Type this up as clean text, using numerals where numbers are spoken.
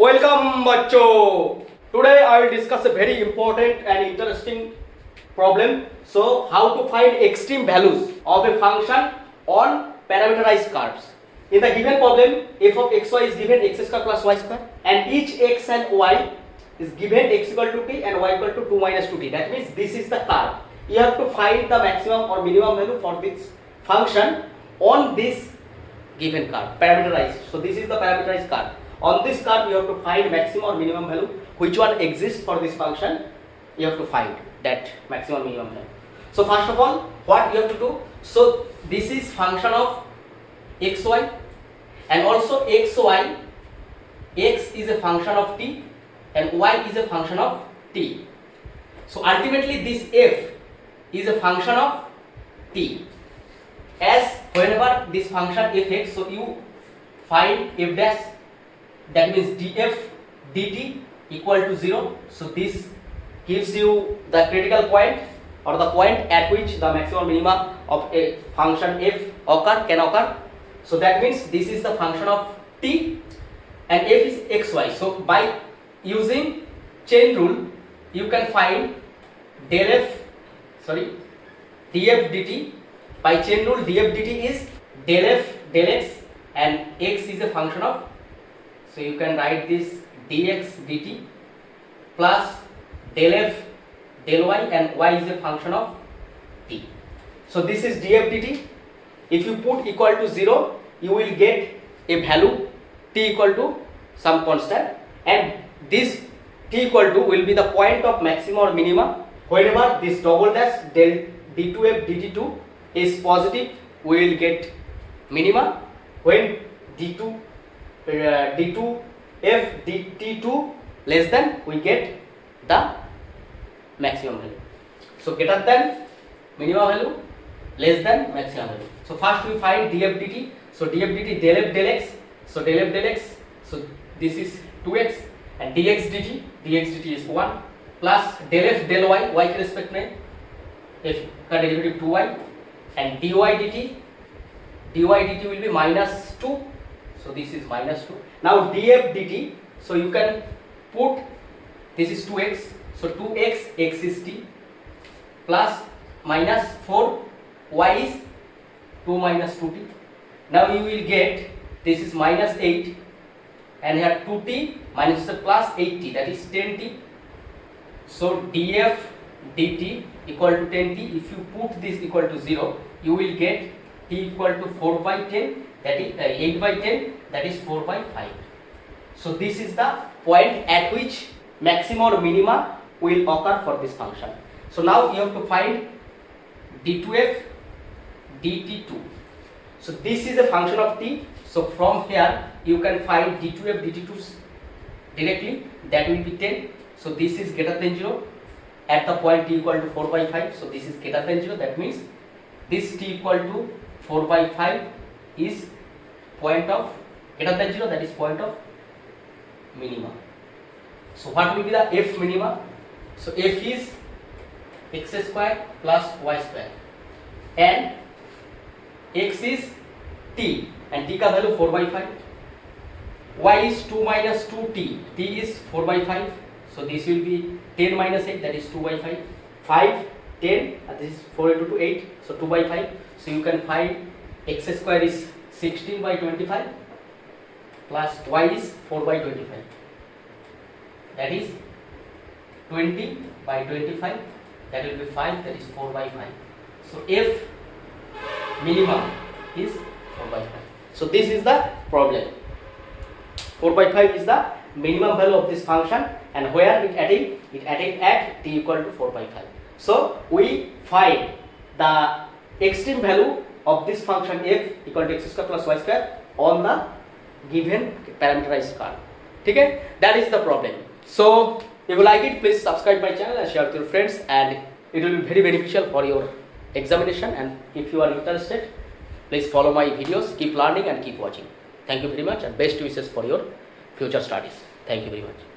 Welcome bachcho. Today I will discuss a very important and interesting problem. So how to find extreme values of a function on parameterized curves. In the given problem, f of xy is given x square plus y square and each x and y is given x equal to t and y equal to 2 minus 2t. That means this is the curve. You have to find the maximum or minimum value for this function on this given curve, parameterized. So this is the parameterized curve. On this curve you have to find maximum or minimum value. Which one exists for this function? You have to find that maximum or minimum value. So first of all, what you have to do? So this is function of xy and also xy. X is a function of t and y is a function of t. So ultimately this f is a function of t. As whenever this function fx, so you find f dash, that means df dt equal to 0. So this gives you the critical point or the point at which the maximum minima of a function f can occur. So that means this is the function of t and f is xy. So by using chain rule you can find df dt. By chain rule, df dt is del f del x and x is a function of, so you can write this dx dt plus del f del y and y is a function of t. So this is df dt. If you put equal to 0, you will get a value t equal to some constant and this t equal to will be the point of maximum or minima. Whenever this double dash del d2f dt2 is positive, we will get minima. When d2 d2f dt2 less than, we get the maximum value. So greater than minimum value, less than maximum value. So first we find df dt. So df dt del f del x. So del f del x. So this is 2x and dx dt is 1 plus del f del y, y के respect में f का derivative 2y and dy dt will be minus 2. So this is minus 2. Now df dt, so you can put, this is 2x, so 2x, x is t plus minus 4, y is 2 minus 2t. Now you will get, this is minus 8 and here 2t minus the plus 8t, that is 10t. So df dt equal to 10t. If you put this equal to 0, you will get t equal to 4 by 10, that is 8 by 10, that is 4 by 5. So this is the point at which maximum or minima will occur for this function. So now you have to find d2f dt2. So this is a function of t. So from here you can find d2f dt2 directly, that will be 10. So this is greater than 0 at the point t equal to 4 by 5. So this is greater than 0, that means this t equal to 4 by 5 is point of greater than 0, that is point of minima. So what will be the f minima? So f is x square plus y square and x is t and t ka value 4 by 5, y is 2 minus 2t, t is 4 by 5. So this will be 10 minus 8, that is 2 by 5, 5, 10, and this is 4 into 2, 8, so 2 by 5. So you can find x square is 16 by 25 plus y is 4 by 25, that is 20 by 25, that will be 5, that is 4 by 5. So f minimum is 4 by 5. So this is the problem. 4 by 5 is the minimum value of this function and where it adding at t equal to 4 by 5. So we find the extreme value of this function f equal to x square plus y square on the given parameterized curve. Okay, that is the problem. So if you like it, please subscribe my channel and share with your friends, and it will be very beneficial for your examination. And if you are interested, please follow my videos, keep learning and keep watching. Thank you very much and best wishes for your future studies. Thank you very much.